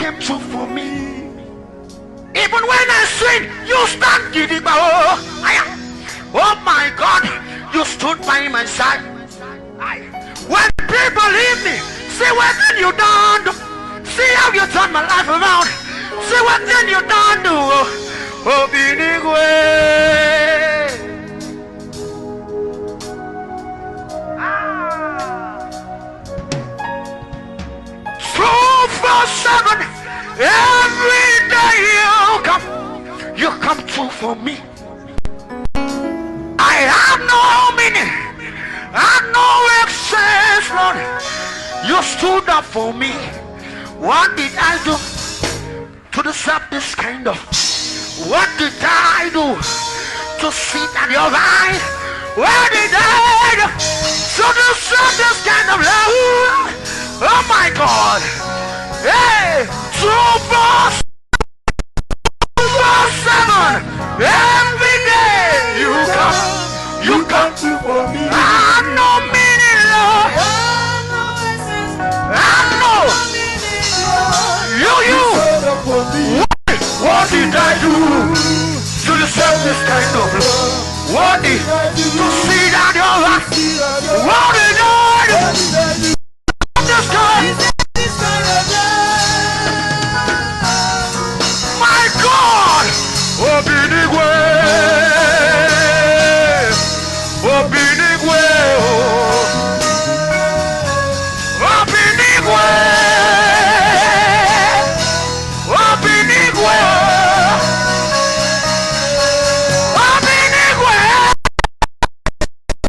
came through for me. Even when I sin, you stand giddy. Oh my God, you stood by my side. When people leave me, see what then you done. See how you turned my life around. See what then you done do. Obinigwe. True for 7. Every day you come true for me. I have no meaning, I have no excess, Lord. You stood up for me. What did I do to deserve this kind of? What did I do to sit at your right? What did I do to deserve this kind of love? Oh my God. Hey, 247. Every day you come through for me. I know meaning, Lord. I know you. What did I do to deserve this kind of love? What did to see that your life? What did I do?